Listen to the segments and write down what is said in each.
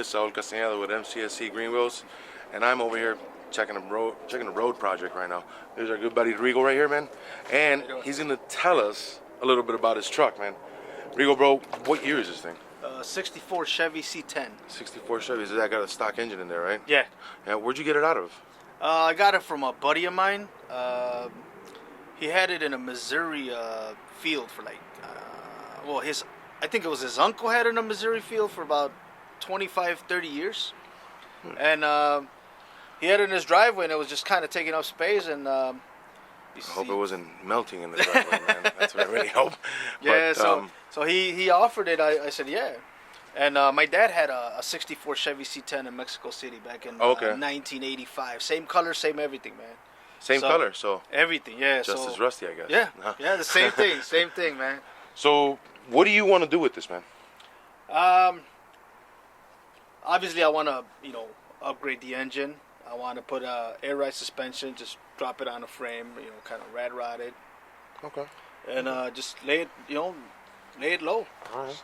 Saul Castaneda with Mcscgreenwheels, and I'm over here checking the road project right now. There's our good buddy Rigo right here, man, and he's gonna tell us a little bit about his truck, man. Rigo, bro, what year is this thing? 64 Chevy C-10. 64 Chevy. Is that got a stock engine in there, right? Yeah. Yeah. Where'd you get it out of? I got it from a buddy of mine. He had it in a Missouri field for like, I think it was his uncle had it in a Missouri field for about 25, 30 years. And he had it in his driveway, and it was just kind of taking up space. And I hope it wasn't melting in the driveway, man. That's what I really hope. Yeah, but, so he offered it. I said, yeah. And my dad had a 64 Chevy C-10 in Mexico City back in 1985. Same color, same everything, man. Same color, so everything, yeah. Just as rusty, I guess. Yeah, yeah, the same thing, same thing, man. So, what do you want to do with this, man? Obviously, I want to, upgrade the engine. I want to put a air ride suspension, just drop it on a frame, kind of rad rod it. Okay. And just lay it low. All right.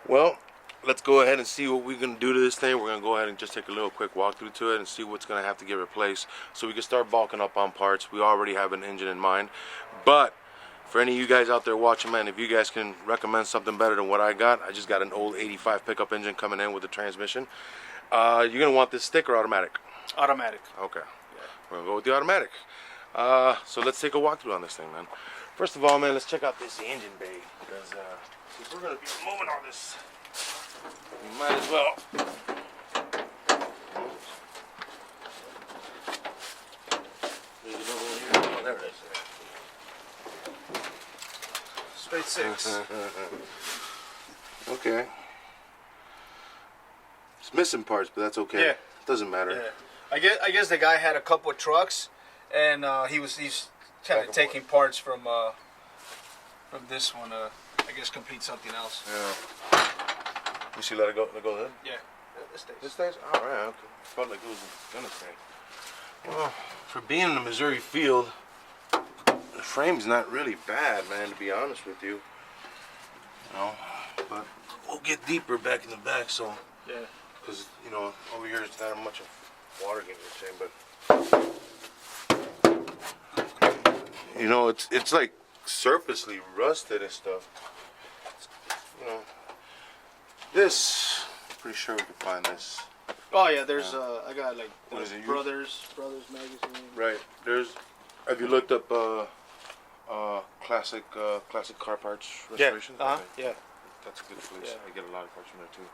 Well, let's go ahead and see what we're going to do to this thing. We're going to go ahead and just take a little quick walkthrough to it and see what's going to have to get replaced so we can start bulking up on parts. We already have an engine in mind. But for any of you guys out there watching, man, if you guys can recommend something better than what I just got an old 85 pickup engine coming in with the transmission. You're going to want this stick or automatic? Automatic. Okay. Yeah. We're going to go with the automatic. So let's take a walkthrough on this thing, man. First of all, man, let's check out this engine bay because if we're going to be moving all this, we might as well. There's another one here. Oh, there it is. Straight 6. Okay. It's missing parts, but that's okay. Yeah. Doesn't matter. Yeah. I guess the guy had a couple of trucks, and he's kind of taking parts from this one. I guess complete something else. Yeah. You see, let it go. Let go ahead. Yeah. This stays. This stays. All right. Okay. Felt like it was gonna stay. Well, for being in the Missouri field, the frame's not really bad, man. To be honest with you. But we'll get deeper back in the back, so. Yeah. Because over here it's not much of water getting the same, but it's like surfacely rusted and stuff. This, I'm pretty sure we can find this. Oh yeah, there's I got like what is it, Brothers magazine. Right. Have you looked up classic car parts restoration? Yeah. Yeah. That's a good place. Yeah. I get a lot of parts from there too.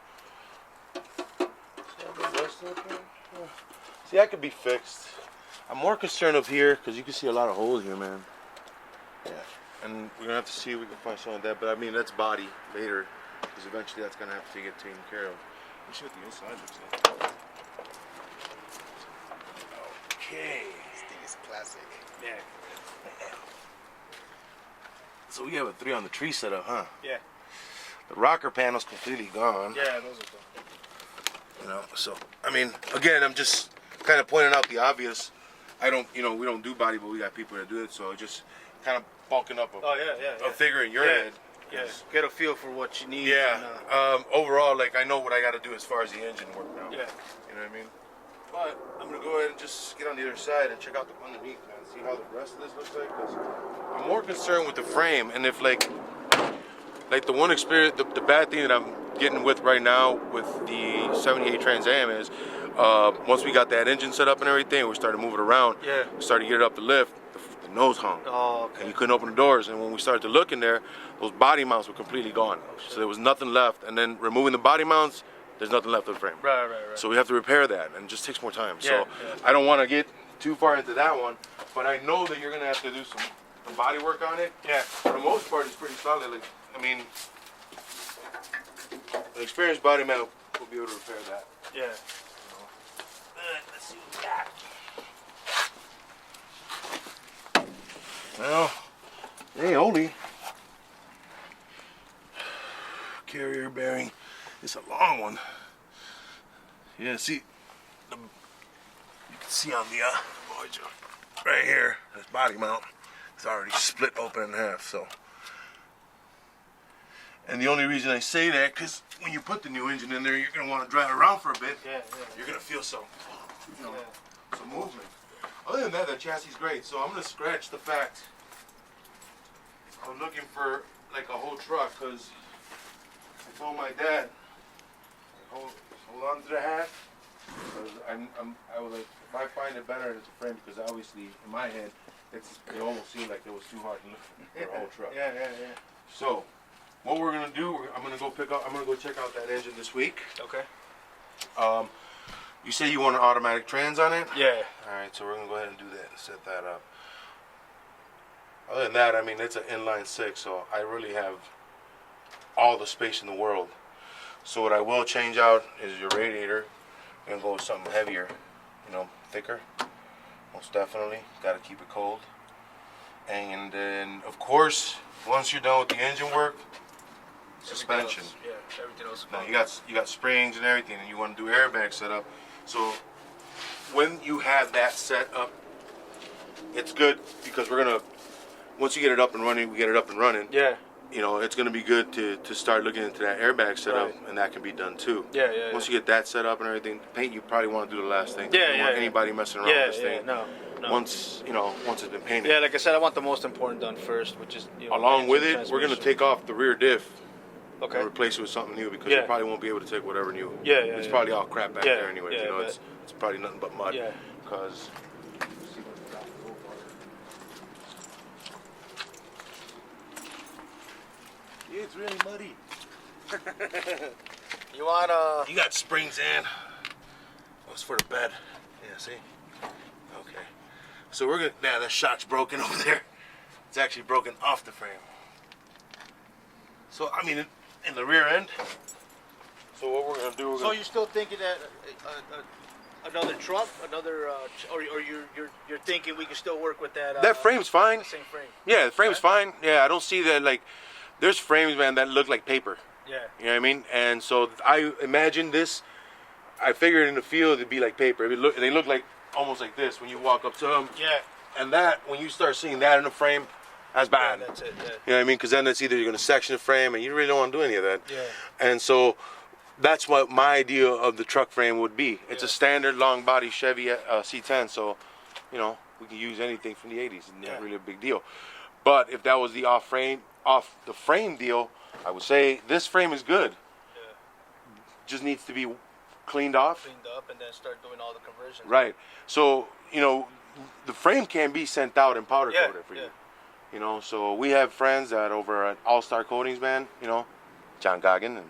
See, that could be fixed. I'm more concerned up here because you can see a lot of holes here, man. Yeah. And we're gonna have to see if we can find some of that. But I mean, that's body later, because eventually that's gonna have to get taken care of. Let's see what the inside looks like. Okay. This thing is classic. Yeah. So we have a 3 on the tree setup, huh? Yeah. The rocker panel's completely gone. Yeah, those are gone. So I mean, again, I'm just kind of pointing out the obvious. We don't do body, but we got people that do it, so just kind of bulking up a figure in your head. Yeah, get a feel for what you need. Yeah. And, overall, like, I know what I got to do as far as the engine work now. Yeah. You know what I mean? But I'm gonna go ahead and just get on the other side and check out the underneath, man. See how the rest of this looks like. Cause I'm more concerned with the frame, and if like the one experience, the bad thing that I'm getting with right now with the 78 Trans Am is once we got that engine set up and everything, we started moving around. Yeah. We started to get it up the lift. The nose hung. Oh, okay. And you couldn't open the doors. And when we started to look in there, those body mounts were completely gone. So there was nothing left. And then removing the body mounts, there's nothing left of the frame. Right. So we have to repair that, and it just takes more time. Yeah, So yeah. I don't want to get too far into that one, but I know that you're gonna have to do some body work on it. Yeah. For the most part, it's pretty solid. Like, I mean, an experienced body man will be able to repair that. Yeah. Let's see what we got. Well, hey, Oli. Carrier bearing. It's a long one. Yeah, see, you can see on the right here, this body mount, it's already split open in half. So, And the only reason I say that, because when you put the new engine in there, you're going to want to drive around for a bit. You're going to feel some, some movement. Other than that, the chassis is great. So I'm going to scratch the fact I'm looking for like a whole truck, because I told my dad, hold on to the hat. I was like, if I find it better, it's a frame, because obviously in my head, it almost seemed like it was too hard to lift for a whole truck. So what we're gonna do, I'm gonna go check out that engine this week. Okay. You say you want an automatic trans on it? Yeah. All right, so we're gonna go ahead and do that and set that up. Other than that, I mean, it's an inline six, so I really have all the space in the world. So what I will change out is your radiator. I'm gonna go with something heavier, thicker. Most definitely, gotta keep it cold. And then, of course, once you're done with the engine work, suspension. Everything else. Now you got springs and everything, and you want to do airbag setup. So when you have that set up, it's good, because we're gonna, once you get it up and running, we get it up and running. Yeah. It's gonna be good to start looking into that airbag setup, Right. And that can be done too. Once you get that set up and everything, paint, you probably want to do the last thing. Yeah, you don't want anybody messing around with this thing. No. Once it's been painted. Yeah, like I said, I want the most important done first, which is along with it, we're gonna take off the rear diff. Okay. And replace it with something new, because you probably won't be able to take whatever new. It's probably all crap back there anyway. It's probably nothing but mud. Because. It's really muddy. You want You got springs in. Oh, it's for the bed. Yeah, see? Okay. So we're gonna. Nah, that shock's broken over there. It's actually broken off the frame. So I mean, in the rear end. So what we're gonna do? So you're still thinking that another truck, or you're thinking we can still work with that? That frame's fine. The same frame. Yeah, the frame's fine. Yeah, I don't see that, like, there's frames, man, that look like paper. Yeah. You know what I mean? And so I imagine this. I figured in the field it'd be like paper. They look like almost like this when you walk up to them. Yeah. And that, when you start seeing that in the frame, that's bad. Yeah, that's it. Yeah. You know what I mean? Because then it's either you're going to section the frame, and you really don't want to do any of that. Yeah. And so that's what my idea of the truck frame would be. It's a standard long body Chevy C-10, so we can use anything from the 80s. It's not really a big deal. But if that was the off the frame deal, I would say this frame is good. Yeah. Just needs to be cleaned off. Cleaned up, and then start doing all the conversions. Right. So the frame can be sent out and powder coated for you. So we have friends that over at All Star Coatings, man. John Goggin and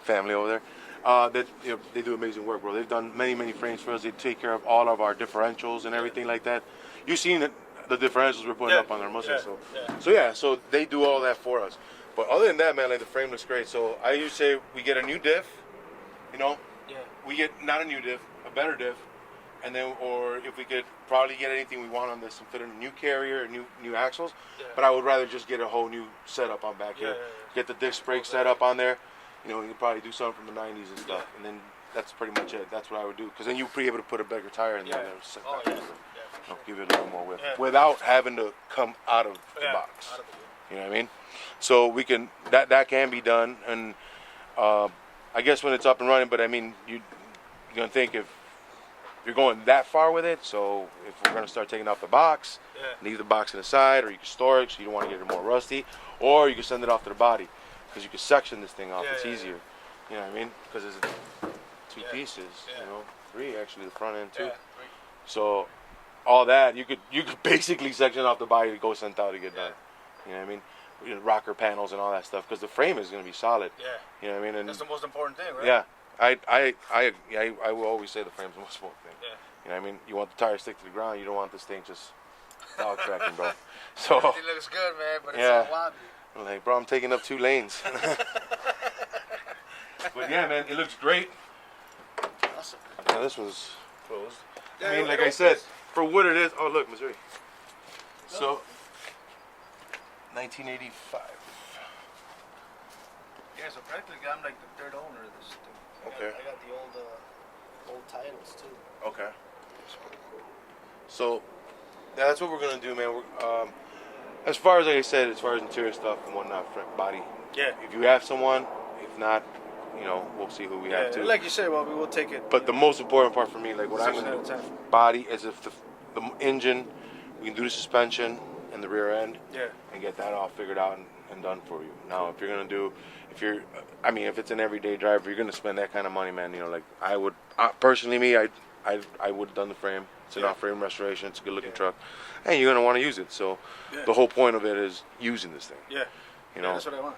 family over there. That they do amazing work, bro. They've done many frames for us. They take care of all of our differentials and everything like that. You've seen the differentials we're putting up on our Mustangs. So they do all that for us. But other than that, man, like, the frame looks great. So I usually say we get a new diff. We get not a new diff, a better diff, and then, or if we could probably get anything we want on this and fit in a new carrier, new axles. But I would rather just get a whole new setup on back here. Get the disc brake set up on there. You could probably do something from the 90s and stuff, and then that's pretty much it. That's what I would do, because then you'd be able to put a bigger tire in there. Give it a little more width without having to come out of the box. You know what I mean? So we can that can be done, and I guess when it's up and running. But I mean, you're gonna think if you're going that far with it. So if we're gonna start taking off the box, leave the box on the side, or you can store it so you don't want to get it more rusty, or you can send it off to the body, because you can section this thing off. It's easier. You know what I mean? Because it's two pieces. Three actually, the front end too. So all that you could basically section off the body to go sent out to get done. You know what I mean? Rocker panels and all that stuff, because the frame is going to be solid. You know what I mean? And that's the most important thing, right? Yeah, I will always say the frame's the most important thing. You know what I mean? You want the tire to stick to the ground. You don't want this thing just dog tracking, bro. So it looks good, man, but it's so wobbly. I'm like, bro, I'm taking up 2 lanes. But yeah, man, it looks great. Awesome. Yeah, this was closed. I mean, like I said, for what it is. Oh, look, Missouri. So, 1985. Yeah, so practically I'm like the 3rd owner of this thing. I got the old titles too. Okay. So, yeah, that's what we're gonna do, man. As far as, like I said, as far as interior stuff and whatnot, front body. Yeah. If you have someone, if not, you know, we'll see who we have to. Like you said, well, we will take it. But the most important part for me, like what I'm 6 gonna out do, of 10. body, is if the engine, we can do the suspension and the rear end. Yeah. And get that all figured out and done for you. Now, if you're gonna do, I mean, if it's an everyday driver, you're gonna spend that kind of money, man. You know, like I would personally, I would have done the frame. It's an off-frame restoration. It's a good-looking truck, and you're gonna want to use it. So, the whole point of it is using this thing. Yeah. You know. That's what I want.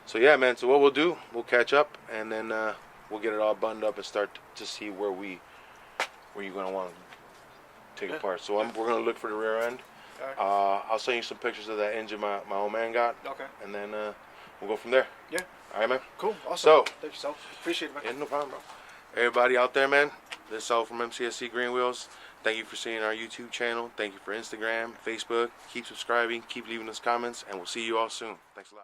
So yeah, man. So what we'll do, we'll catch up, and then we'll get it all buttoned up and start to see where you're gonna want to take apart. So we're gonna look for the rear end. Right. I'll send you some pictures of that engine my old man got. Okay. And then we'll go from there. Yeah. All right, man. Cool. Awesome. So, thank you, Saul. Appreciate it, man. yeah, no problem, bro. Everybody out there, man. This is Saul from Mcscgreenwheels. Thank you for seeing our YouTube channel. Thank you for Instagram, Facebook. Keep subscribing. Keep leaving us comments, and we'll see you all soon. Thanks a lot.